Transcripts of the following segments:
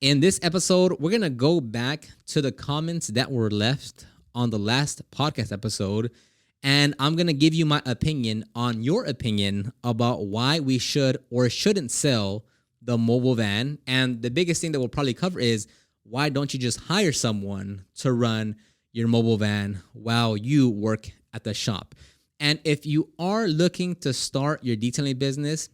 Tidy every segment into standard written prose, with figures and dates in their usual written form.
In this episode, we're going to go back to the comments that were left on the last podcast episode. And I'm going to give you my opinion on your opinion about why we should or shouldn't sell the mobile van. And the biggest thing that we'll probably cover is why don't you just hire someone to run your mobile van while you work at the shop? And if you are looking to start your detailing business,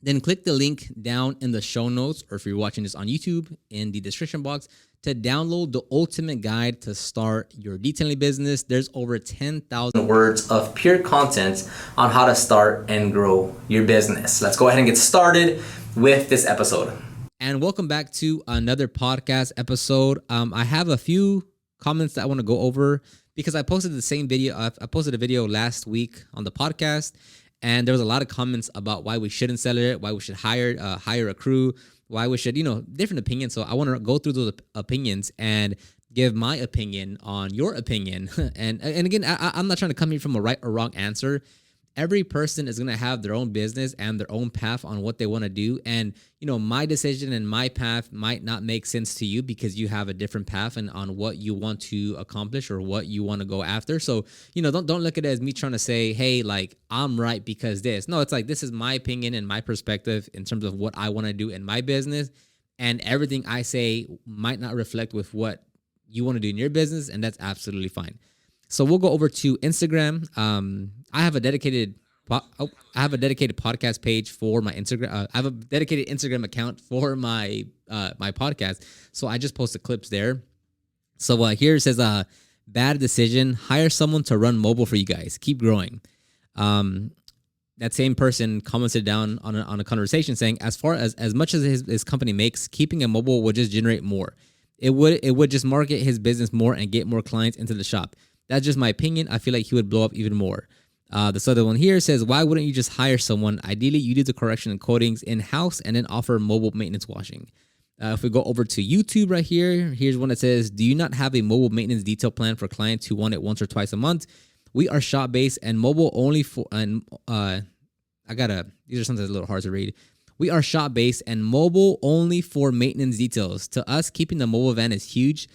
then click the link down in the show notes, or if you're watching this on YouTube, in the description box, to download the ultimate guide to start your detailing business. There's over 10,000 words of pure content on how to start and grow your business. Let's go ahead and get started with this episode. And welcome back to another podcast episode. I have a few comments that I want to go over because I posted the same video. I posted a video last week on the podcast, and there was a lot of comments about why we shouldn't sell it, why we should hire a crew, why we should, different opinions. So I want to go through those opinions and give my opinion on your opinion. and again, I'm not trying to come here from a right or wrong answer. Every person is going to have their own business and their own path on what they want to do. And, my decision and my path might not make sense to you because you have a different path and on what you want to accomplish or what you want to go after. So, don't look at it as me trying to say, hey, like I'm right because this. No, it's like this is my opinion and my perspective in terms of what I want to do in my business. And everything I say might not reflect with what you want to do in your business. And that's absolutely fine. So we'll go over to Instagram. I have a dedicated podcast page for my Instagram. I have a dedicated Instagram account for my my podcast. So I just posted clips there. So here it says, bad decision. Hire someone to run mobile for you guys. Keep growing. That same person commented down on a conversation saying, as far as much as his company makes, keeping a mobile would just generate more. It would just market his business more and get more clients into the shop. That's just my opinion. I feel like he would blow up even more. This other one here says, why wouldn't you just hire someone? Ideally, you do the correction and coatings in-house and then offer mobile maintenance washing. If we go over to YouTube right here, here's one that says, do you not have a mobile maintenance detail plan for clients who want it once or twice a month? We are shop-based and mobile only for, and these are sometimes a little hard to read. We are shop-based and mobile only for maintenance details. To us, keeping the mobile van is huge.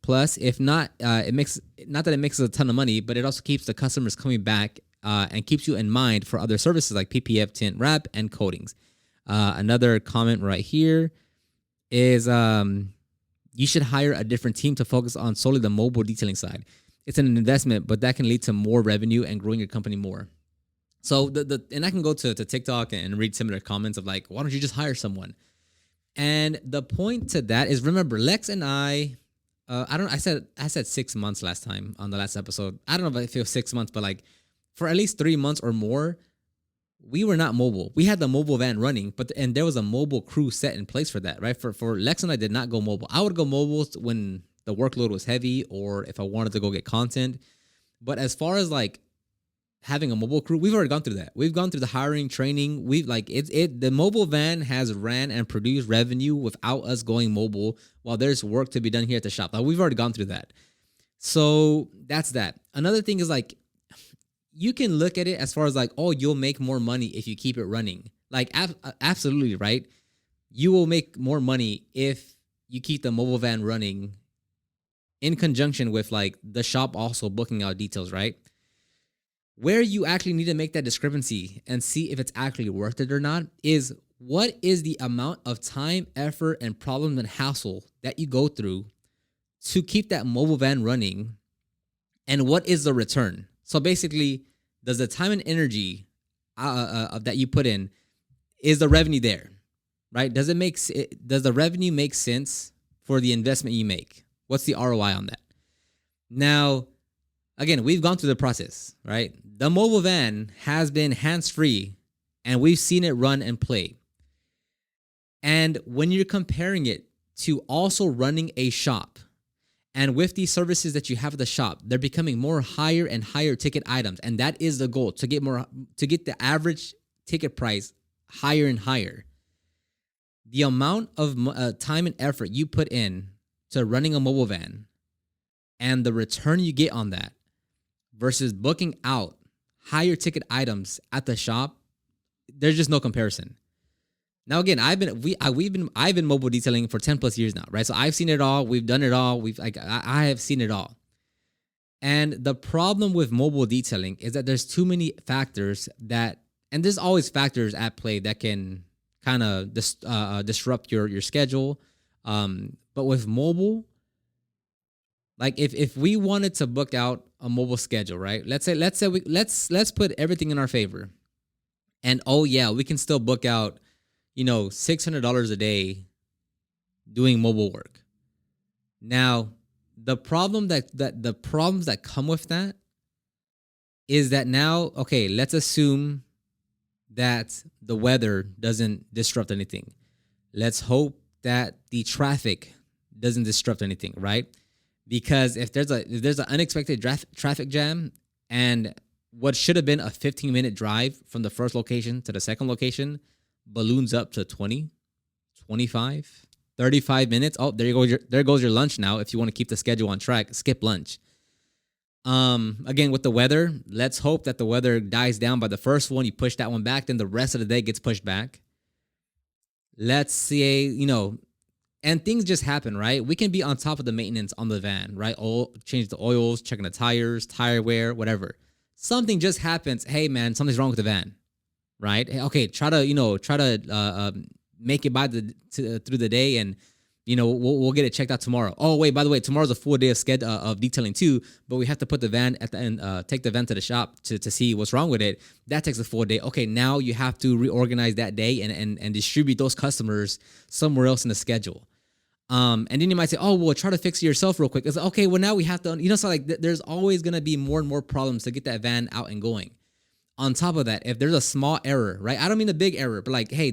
Plus, if not, it makes not that it makes a ton of money, but it also keeps the customers coming back and keeps you in mind for other services like PPF, tint, wrap, and coatings. Another comment right here is you should hire a different team to focus on solely the mobile detailing side. It's an investment, but that can lead to more revenue and growing your company more. So and I can go to TikTok and read similar comments of like, why don't you just hire someone? And the point to that is, remember, Lex and I said 6 months last time on the last episode. I don't know if it feels 6 months, but like for at least 3 months or more, we were not mobile. We had the mobile van running, and there was a mobile crew set in place for that, right? For Lex and I did not go mobile. I would go mobile when the workload was heavy or if I wanted to go get content. But as far as like having a mobile crew, we've already gone through that. We've gone through the hiring, training. We've like the mobile van has ran and produced revenue without us going mobile while there's work to be done here at the shop. Like we've already gone through that. So that's that. Another thing is like, you can look at it as far as like, oh, you'll make more money if you keep it running. Like absolutely, right? You will make more money if you keep the mobile van running in conjunction with like the shop also booking out details, right? Where you actually need to make that discrepancy and see if it's actually worth it or not is, what is the amount of time, effort, and problem and hassle that you go through to keep that mobile van running, and what is the return? So basically, does the time and energy that you put in, is the revenue there, right? Does the revenue make sense for the investment you make? What's the ROI on that? Now, again, we've gone through the process, right? The mobile van has been hands-free, and we've seen it run and play. And when you're comparing it to also running a shop, and with these services that you have at the shop, they're becoming more higher and higher ticket items, and that is the goal, to get the average ticket price higher and higher. The amount of time and effort you put in to running a mobile van and the return you get on that versus booking out higher ticket items at the shop, there's just no comparison. Now again, I've been mobile detailing for 10 plus years now, right? So I've seen it all. We've done it all. I have seen it all. And the problem with mobile detailing is that there's too many factors that, and there's always factors at play that can kind of disrupt your schedule. But with mobile, like if we wanted to book out a mobile schedule, right? Let's put everything in our favor, and oh yeah, we can still book out, $600 a day doing mobile work. Now, the problems that come with that is that now, okay, let's assume that the weather doesn't disrupt anything. Let's hope that the traffic doesn't disrupt anything, right? Because if there's an unexpected traffic jam, and what should have been a 15-minute drive from the first location to the second location balloons up to 20, 25, 35 minutes. Oh, there goes your lunch now. If you want to keep the schedule on track, skip lunch. Again, with the weather, let's hope that the weather dies down by the first one. You push that one back, then the rest of the day gets pushed back. Let's say, and things just happen, right? We can be on top of the maintenance on the van, right? Change the oils, checking the tires, tire wear, whatever. Something just happens. Hey man, something's wrong with the van, right? Okay, try to make it through the day, and we'll get it checked out tomorrow. Oh wait, by the way, tomorrow's a full day of detailing too, but we have to put the van at the end, take the van to the shop to see what's wrong with it. That takes a full day. Okay, now you have to reorganize that day and distribute those customers somewhere else in the schedule. And then you might say, oh, well, try to fix it yourself real quick. It's like, okay, well, now we have to, so like there's always going to be more and more problems to get that van out and going. On top of that, if there's a small error, right? I don't mean a big error, but like, hey,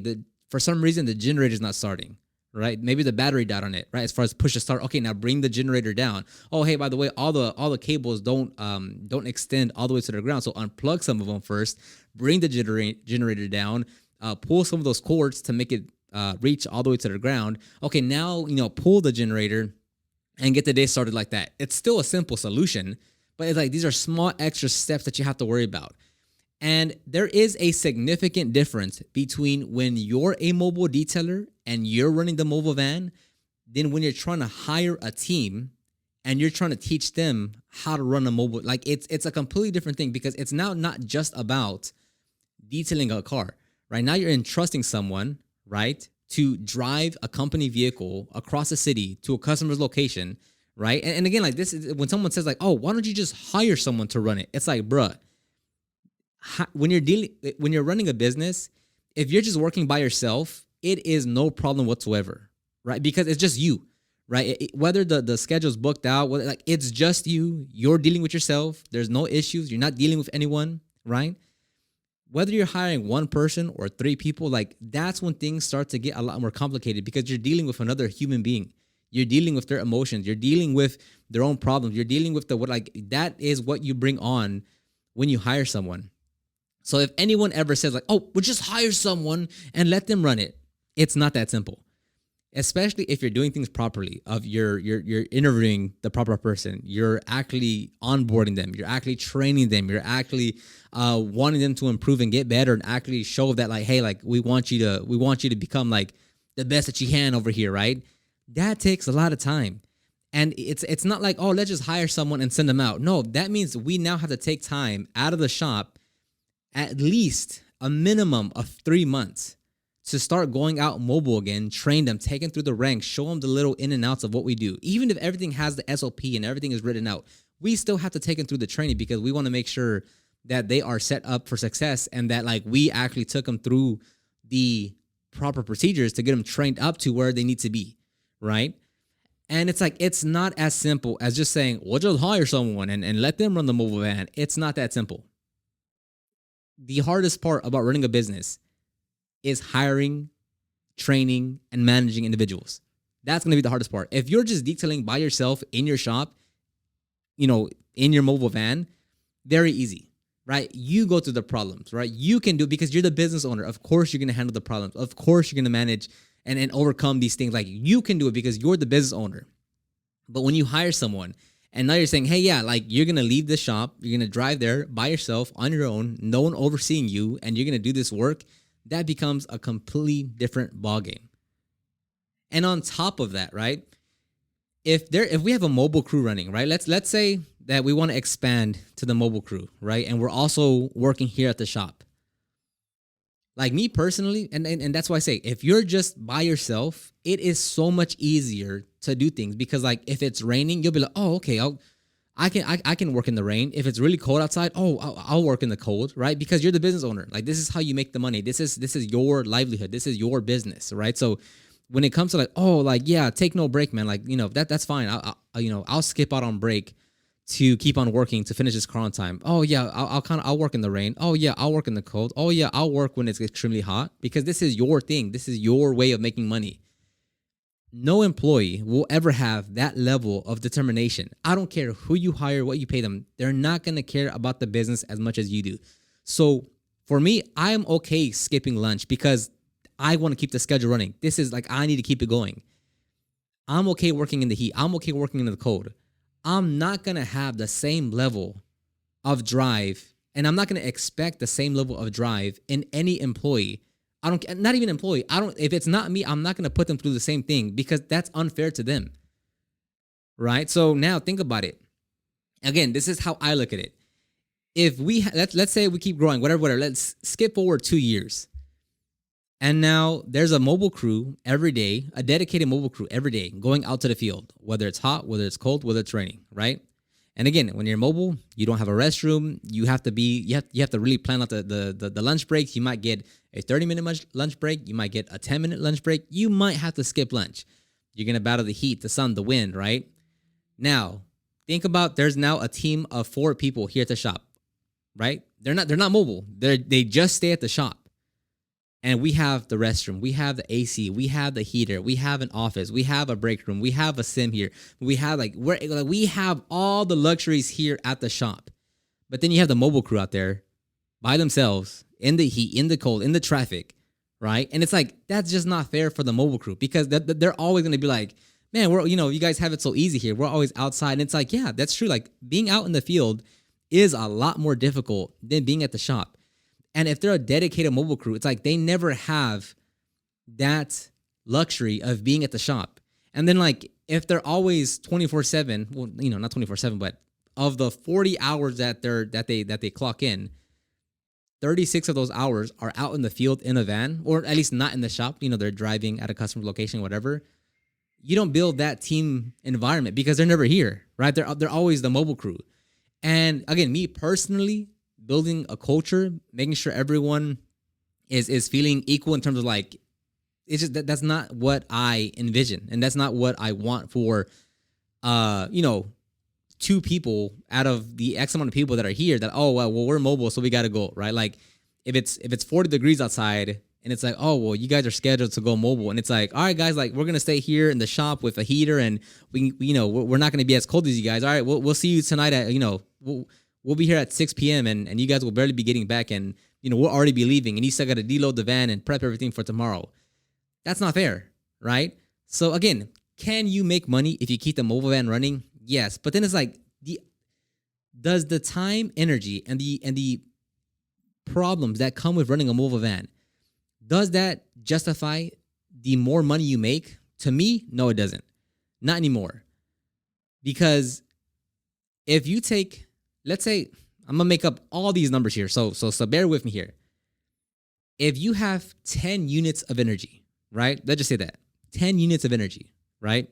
for some reason, the generator's not starting, right? Maybe the battery died on it, right? As far as push to start, okay, now bring the generator down. Oh, hey, by the way, all the cables don't extend all the way to the ground. So unplug some of them first, bring the generator down, pull some of those cords to make it reach all the way to the ground. Okay, now, pull the generator and get the day started like that. It's still a simple solution, but it's like these are small extra steps that you have to worry about. And there is a significant difference between when you're a mobile detailer and you're running the mobile van, than when you're trying to hire a team and you're trying to teach them how to run a mobile. Like it's a completely different thing, because it's now not just about detailing a car. Right now you're entrusting someone, right, to drive a company vehicle across the city to a customer's location, right? And again, like this is when someone says like, oh, why don't you just hire someone to run it? It's like, bruh, when you're running a business, if you're just working by yourself, it is no problem whatsoever, right? Because it's just you, right? Whether the schedule's booked out, whether, like, it's just you're dealing with yourself. There's no issues. You're not dealing with anyone, right? Whether you're hiring one person or three people, like that's when things start to get a lot more complicated, because you're dealing with another human being. You're dealing with their emotions. You're dealing with their own problems. You're dealing with that is what you bring on when you hire someone. So if anyone ever says like, oh, we'll just hire someone and let them run it, it's not that simple. Especially if you're doing things properly, of you're interviewing the proper person, you're actually onboarding them, you're actually training them, you're actually wanting them to improve and get better, and actually show that like, hey, like we want you to become like the best that you can over here, right? That takes a lot of time. And it's not like, oh, let's just hire someone and send them out. No, that means we now have to take time out of the shop, at least a minimum of 3 months, to start going out mobile again, train them, take them through the ranks, show them the little in and outs of what we do. Even if everything has the SOP and everything is written out, we still have to take them through the training, because we want to make sure that they are set up for success, and that like we actually took them through the proper procedures to get them trained up to where they need to be, right? And it's like, it's not as simple as just saying, we'll just hire someone and let them run the mobile van. It's not that simple. The hardest part about running a business is hiring, training, and managing individuals. That's going to be the hardest part. If you're just detailing by yourself in your shop, in your mobile van, very easy, right? You go through the problems, right? You can do it because you're the business owner. Of course, you're going to handle the problems. Of course, you're going to manage and overcome these things. Like, you can do it because you're the business owner. But when you hire someone, and now you're saying, hey, yeah, like you're going to leave the shop, you're going to drive there by yourself on your own, no one overseeing you, and you're going to do this work, that becomes a completely different ballgame. And on top of that, right? If we have a mobile crew running, right? Let's say that we want to expand to the mobile crew, right? And we're also working here at the shop. Like me personally, and that's why I say if you're just by yourself, it is so much easier to do things because like if it's raining, you'll be like, oh, okay, I can work in the rain. If it's really cold outside, I'll work in the cold, right? Because you're the business owner. Like this is how you make the money. This is your livelihood. This is your business, right? So when it comes to like, oh, like yeah, take no break, man. Like that's fine. I'll skip out on break to keep on working to finish this car on time. Oh yeah, I'll work in the rain. Oh yeah, I'll work in the cold. Oh yeah, I'll work when it's extremely hot because this is your thing. This is your way of making money. No employee will ever have that level of determination. I don't care who you hire, what you pay them. They're not going to care about the business as much as you do. So for me, I'm okay skipping lunch because I want to keep the schedule running. This is like, I need to keep it going. I'm okay working in the heat. I'm okay working in the cold. I'm not going to have the same level of drive, and I'm not going to expect the same level of drive in any employee. Not even employee. If it's not me, I'm not going to put them through the same thing because that's unfair to them. Right? So now think about it. Again, this is how I look at it. If let's say we keep growing, whatever, let's skip forward 2 years. And now there's a mobile crew every day, a dedicated mobile crew every day going out to the field, whether it's hot, whether it's cold, whether it's raining, right? And again, when you're mobile, you don't have a restroom. You have to really plan out the lunch breaks. You might get a 30-minute lunch break. You might get a 10-minute lunch break. You might have to skip lunch. You're going to battle the heat, the sun, the wind, right? Now, think about there's now a team of 4 people here at the shop, right? They're not mobile. They just stay at the shop. And we have the restroom, we have the AC, we have the heater, we have an office, we have a break room, we have a sim here. We have we have all the luxuries here at the shop. But then you have the mobile crew out there by themselves in the heat, in the cold, in the traffic, right? And it's like, that's just not fair for the mobile crew because they're always going to be like, man, you guys have it so easy here. We're always outside. And it's like, yeah, that's true. Like being out in the field is a lot more difficult than being at the shop. And if they're a dedicated mobile crew, it's like they never have that luxury of being at the shop. And then like if they're always 24/7, well, not 24/7, but of the 40 hours that they clock in, 36 of those hours are out in the field in a van, or at least not in the shop. They're driving at a customer location, whatever. You don't build that team environment because they're never here, right? They're always the mobile crew. And again, me personally, building a culture, making sure everyone is feeling equal in terms of like, it's just that's not what I envision, and that's not what I want for, 2 people out of the X amount of people that are here. That well we're mobile, so we got to go, right? Like if it's 40 degrees outside and it's like, oh well, you guys are scheduled to go mobile, and it's like, all right guys, like we're gonna stay here in the shop with a heater, and we're not gonna be as cold as you guys. All right, we'll see you tonight at We'll be here at 6 p.m. and you guys will barely be getting back, and we'll already be leaving, and you still got to deload the van and prep everything for tomorrow. That's not fair, right? So again, can you make money if you keep the mobile van running? Yes, but then it's like, does the time, energy, and the problems that come with running a mobile van, does that justify the more money you make? To me, no, it doesn't. Not anymore. Because if you take, let's say, I'm going to make up all these numbers here. So bear with me here. If you have 10 units of energy, right? Let's just say that. 10 units of energy, right?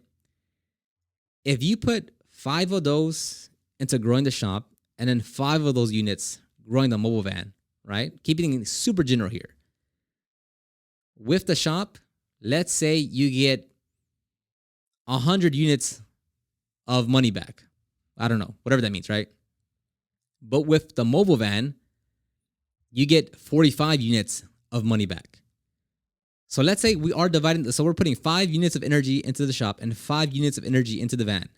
If you put 5 of those into growing the shop and then 5 of those units growing the mobile van, right? Keeping it super general here. With the shop, let's say you get 100 units of money back. I don't know, whatever that means, right? But with the mobile van, you get 45 units of money back. So let's say we are dividing, so we're putting 5 units of energy into the shop and 5 units of energy into the van.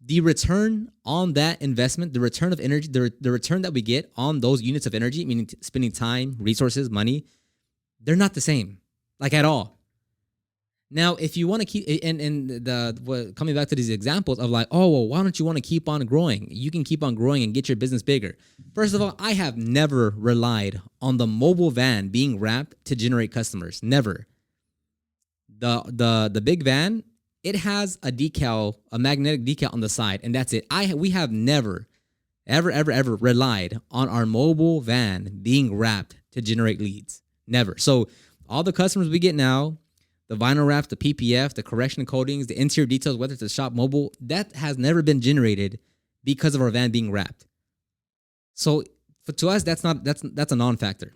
The return on that investment, the return of energy, the return that we get on those units of energy, meaning spending time, resources, money, they're not the same, like at all. Now, if you want to keep coming back to these examples of like, oh, well, why don't you want to keep on growing? You can keep on growing and get your business bigger. First of all, I have never relied on the mobile van being wrapped to generate customers. Never. The big van, it has a decal, a magnetic decal on the side, and that's it. We have never, ever relied on our mobile van being wrapped to generate leads. Never. So all the customers we get now, the vinyl wraps, the PPF, the correction coatings, the interior details, whether it's a shop mobile, that has never been generated because of our van being wrapped. So to us, that's a non-factor.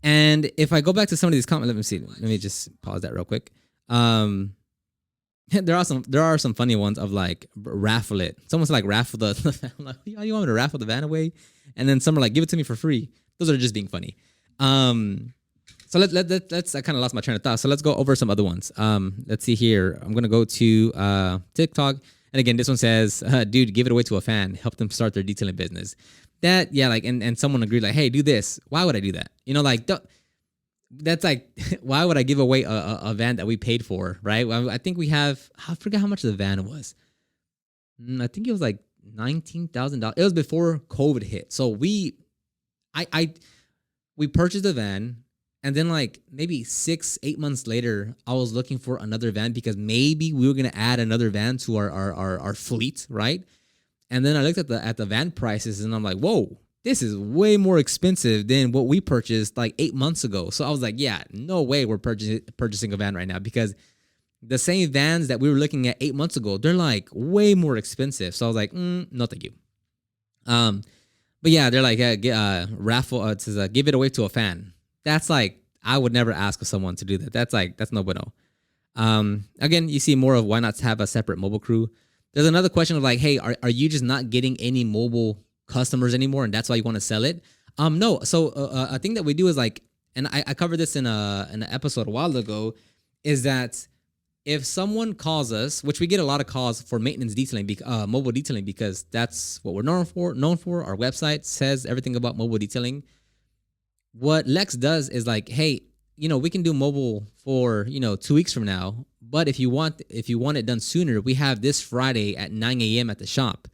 And if I go back to some of these comments, let me see. Let me just pause that real quick. There are some funny ones of like raffle it. Someone's like raffle the van. I'm like, you want me to raffle the van away? And then some are like, give it to me for free. Those are just being funny. So let's I kind of lost my train of thought. So let's go over some other ones. Let's see here. I'm gonna go to TikTok, and again, this one says, "Dude, give it away to a fan. Help them start their detailing business." That like, and someone agreed like, "Hey, do this." Why would I do that? Like that's like, why would I give away a van that we paid for, right? I think we have. I forget how much the van was. I think it was like $19,000. It was before COVID hit, so we purchased a van. And then like maybe 6-8 months later, I was looking for another van because maybe we were gonna add another van to our fleet, right? And then I looked at the van prices and I'm like, whoa, this is way more expensive than what we purchased like 8 months ago. So I was like, yeah, no way we're purchasing a van right now, because the same vans that we were looking at 8 months ago, they're like way more expensive. So I was like, no, thank you. But yeah, they're like, raffle to give it away to a fan. That's like, I would never ask someone to do that. That's no bueno. Again, you see more of why not have a separate mobile crew. There's another question of like, hey, are you just not getting any mobile customers anymore, and that's why you want to sell it? No. So a thing that we do is like, and I covered this in an episode a while ago, is that if someone calls us, which we get a lot of calls for maintenance detailing, mobile detailing, because that's what we're known for. Our website says everything about mobile detailing. What Lex does is like, hey, we can do mobile for 2 weeks from now, but if you want it done sooner, we have this Friday at 9 a.m. at the shop.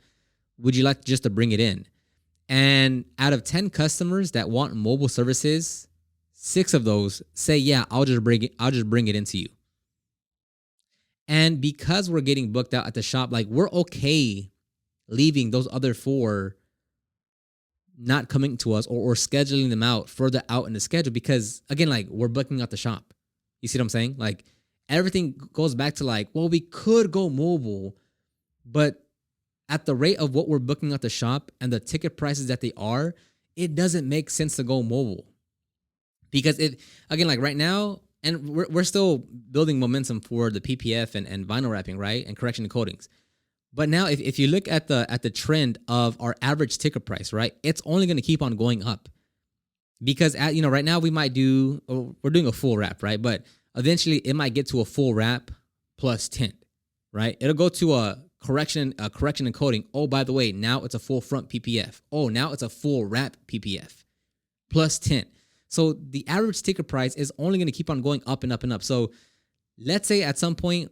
Would you like just to bring it in? And out of 10 customers that want mobile services, 6 of those say, yeah, I'll just bring it into you. And because we're getting booked out at the shop, like, we're okay leaving those other 4 not coming to us or scheduling them out further out in the schedule, because again, like, we're booking out the shop. You see what I'm saying? Like, everything goes back to like, well, we could go mobile, but at the rate of what we're booking out the shop and the ticket prices that they are, it doesn't make sense to go mobile. Because again, like right now, and we're still building momentum for the PPF and vinyl wrapping, right? And correction and coatings. But now, if you look at the trend of our average ticket price, right, it's only going to keep on going up, because right now we're doing a full wrap, right? But eventually it might get to a full wrap plus tint, right? It'll go to a correction and coating. Oh, by the way, now it's a full front PPF. Oh, now it's a full wrap PPF plus tint. So the average ticket price is only going to keep on going up and up and up. So let's say at some point,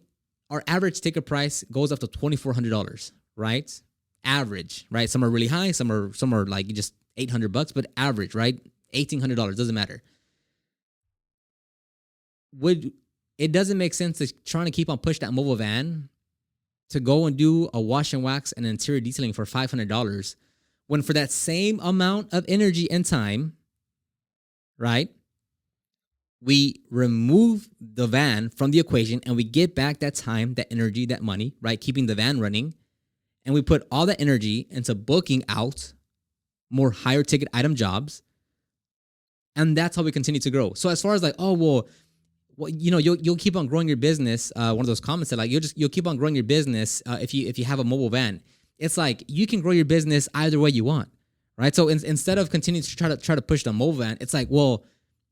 our average ticket price goes up to $2,400, right? Average, right? Some are really high, some are like just $800, but average, right? $1,800, doesn't matter. It doesn't make sense to trying to keep on push that mobile van to go and do a wash and wax and interior detailing for $500, when for that same amount of energy and time, right, we remove the van from the equation and we get back that time, that energy, that money, right? Keeping the van running. And we put all that energy into booking out more higher ticket item jobs. And that's how we continue to grow. So as far as like, oh, well, you'll keep on growing your business. One of those comments said like, you'll keep on growing your business if you have a mobile van. It's like, you can grow your business either way you want, right? So instead of continuing to try to push the mobile van, it's like, well,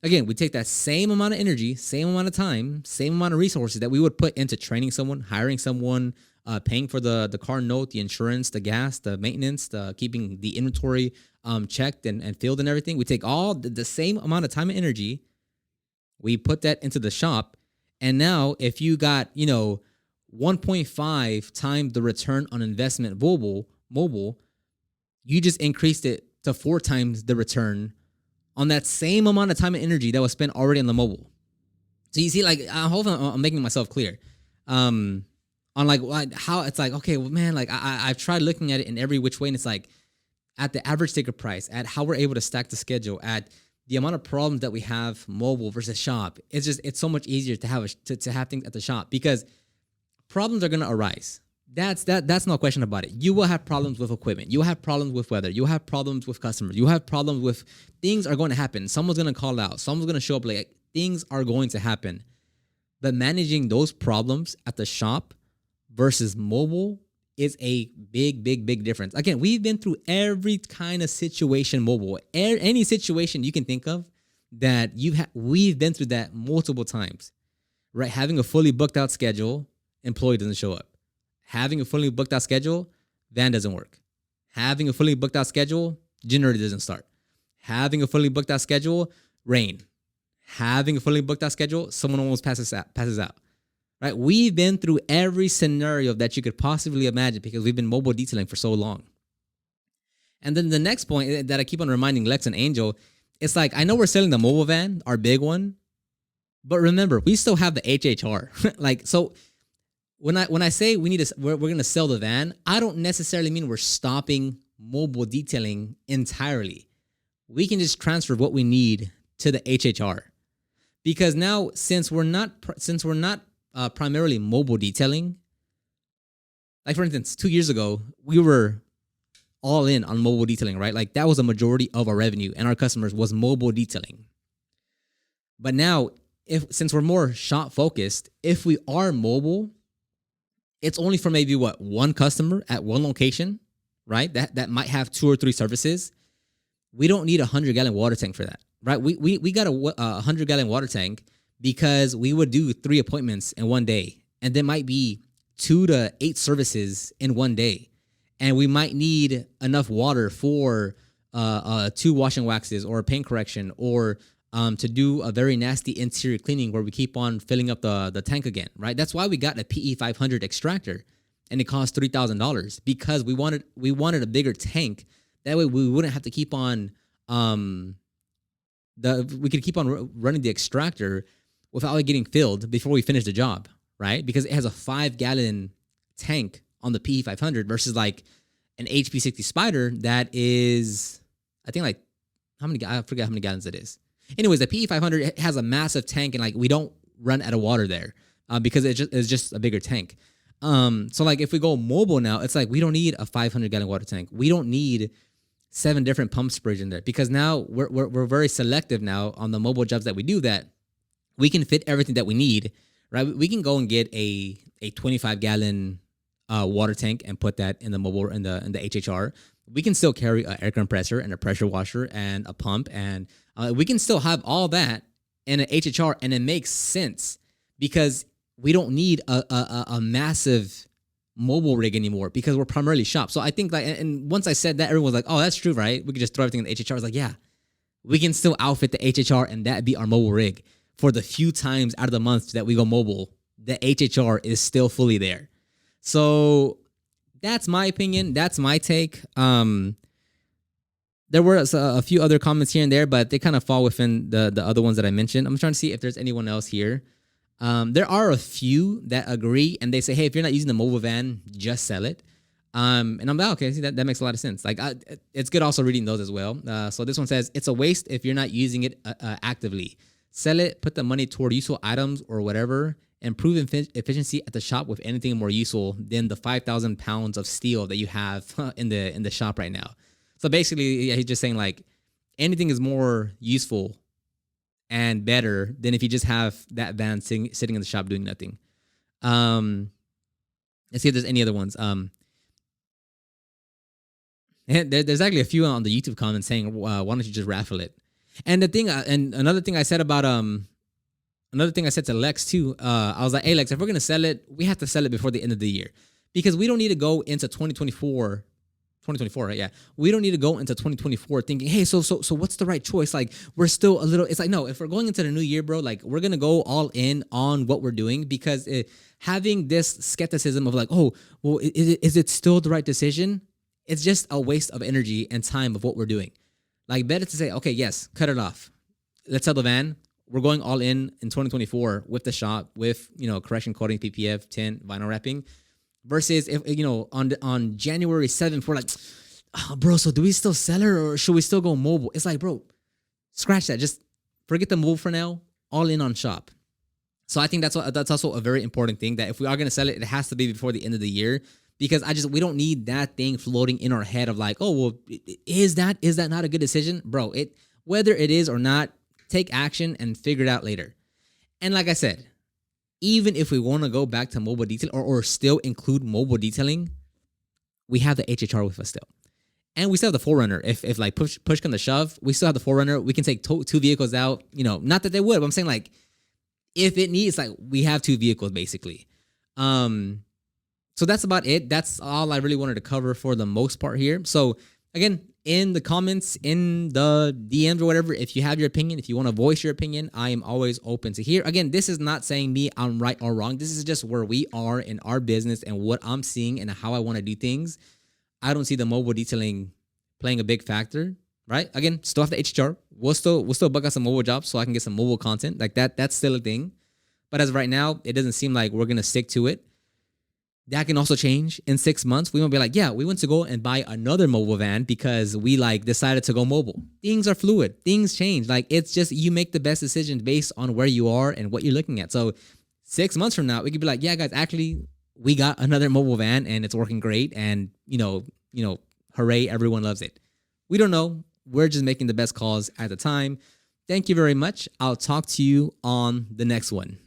again, we take that same amount of energy, same amount of time, same amount of resources that we would put into training someone, hiring someone, paying for the car note, the insurance, the gas, the maintenance, the keeping the inventory checked and filled and everything. We take all the same amount of time and energy, we put that into the shop, And now if you got, 1.5 times the return on investment mobile, you just increased it to 4 times the return on that same amount of time and energy that was spent already on the mobile. So you see, like, I hope I'm making myself clear. On like how it's like, okay, well, man, like I've tried looking at it in every which way, and it's like at the average ticket price, at how we're able to stack the schedule, at the amount of problems that we have mobile versus shop. It's so much easier to have to have things at the shop because problems are gonna arise. That's no question about it. You will have problems with equipment. You'll have problems with weather. You'll have problems with customers. You'll have problems with things are going to happen. Someone's gonna call out. Someone's gonna show up late. Things are going to happen. But managing those problems at the shop versus mobile is a big difference. Again, we've been through every kind of situation mobile. Any situation you can think of that we've been through that multiple times. Right? Having a fully booked out schedule, employee doesn't show up. Having a fully booked out schedule, van doesn't work. Having a fully booked out schedule, generator doesn't start. Having a fully booked out schedule, rain. Having a fully booked out schedule, someone almost passes out. Right? We've been through every scenario that you could possibly imagine because we've been mobile detailing for so long. And then the next point that I keep on reminding Lex and Angel, it's like, I know we're selling the mobile van, our big one, but remember, we still have the HHR. Like, so when I say we're going to sell the van, I don't necessarily mean we're stopping mobile detailing entirely. We can just transfer what we need to the HHR. Because now, since we're not primarily mobile detailing, like for instance, 2 years ago, we were all in on mobile detailing, right? Like that was a majority of our revenue and our customers was mobile detailing. But now, since we're more shop focused, if we are mobile, it's only for maybe one customer at one location, right? That might have 2 or 3 services. We don't need a 100-gallon water tank for that. Right, we got a 100-gallon water tank because we would do 3 appointments in one day, and there might be 2 to 8 services in one day, and we might need enough water for 2 wash and waxes or a paint correction or to do a very nasty interior cleaning where we keep on filling up the tank again. Right, that's why we got a PE 500 extractor, and it cost $3,000 because we wanted a bigger tank. That way we wouldn't have to keep on. We could keep on running the extractor without it getting filled before we finish the job, right? Because it has a 5-gallon tank on the PE 500 versus like an HP 60 Spider that is, I think like I forget how many gallons it is. Anyways, the PE 500 has a massive tank and like we don't run out of water there because it's just a bigger tank. So like if we go mobile now, it's like we don't need a 500-gallon water tank. We don't need 7 different pump sprays in there because now we're very selective now on the mobile jobs that we do that we can fit everything that we need, right? We can go and get a 25-gallon water tank and put that in the mobile in the HHR. We can still carry an air compressor and a pressure washer and a pump, and we can still have all that in an HHR, and it makes sense because we don't need a massive mobile rig anymore because we're primarily shop. So I think like, and once I said that, everyone was like, "Oh, that's true, right? We could just throw everything in the HHR." I was like, "Yeah, we can still outfit the HHR and that be our mobile rig for the few times out of the month that we go mobile. The HHR is still fully there." So that's my opinion. That's my take. There were a few other comments here and there, but they kind of fall within the other ones that I mentioned. I'm trying to see if there's anyone else here. There are a few that agree and they say, "Hey, if you're not using the mobile van, just sell it." And I'm like, okay, see, that makes a lot of sense. Like, it's good also reading those as well. So this one says, "It's a waste if you're not using it actively. Sell it, put the money toward useful items or whatever, improve efficiency at the shop with anything more useful than the 5,000 pounds of steel that you have in the shop right now." So basically, yeah, he's just saying like anything is more useful and better than if you just have that van sitting in the shop doing nothing. Let's see if there's any other ones. And there's actually a few on the YouTube comments saying, "Why don't you just raffle it?" And the thing, and another thing I said about another thing I said to Lex too. I was like, "Hey Lex, if we're gonna sell it, we have to sell it before the end of the year because we don't need to go into 2024 2024, right? Yeah. We don't need to go into 2024 thinking, hey, so what's the right choice? Like, we're still a little, it's like, no, if we're going into the new year, bro, like, we're going to go all in on what we're doing, because having this skepticism of like, oh, well, is it still the right decision? It's just a waste of energy and time of what we're doing. Like, better to say, okay, yes, cut it off. Let's sell the van. We're going all in 2024 with the shop, with, correction coating, PPF, tint, vinyl wrapping. Versus if, on January 7th, we're like, oh, bro, so do we still sell her, or should we still go mobile? It's like, bro, scratch that. Just forget the mobile for now. All in on shop. So I think that's also a very important thing, that if we are going to sell it, it has to be before the end of the year, because we don't need that thing floating in our head of like, oh, well, is that not a good decision? Bro, whether it is or not, take action and figure it out later. And like I said, even if we want to go back to mobile detailing, or still include mobile detailing, we have the HHR with us still. And we still have the 4Runner. If like push come to shove, we still have the 4Runner. We can take two vehicles out. Not that they would, but I'm saying, like, if it needs, like, we have two vehicles basically. So that's about it. That's all I really wanted to cover for the most part here. So again, in the comments, in the DMs or whatever, if you have your opinion, if you want to voice your opinion, I am always open to hear. Again, this is not saying me I'm right or wrong. This is just where we are in our business and what I'm seeing and how I want to do things. I don't see the mobile detailing playing a big factor, right? Again, still have the HHR. We'll still book out some mobile jobs so I can get some mobile content. Like that's still a thing. But as of right now, it doesn't seem like we're going to stick to it. That can also change in 6 months. We won't be like, yeah, we went to go and buy another mobile van because we decided to go mobile. Things are fluid. Things change. Like, it's just, you make the best decision based on where you are and what you're looking at. So 6 months from now, we could be like, yeah, guys, actually, we got another mobile van and it's working great. And, hooray, everyone loves it. We don't know. We're just making the best calls at the time. Thank you very much. I'll talk to you on the next one.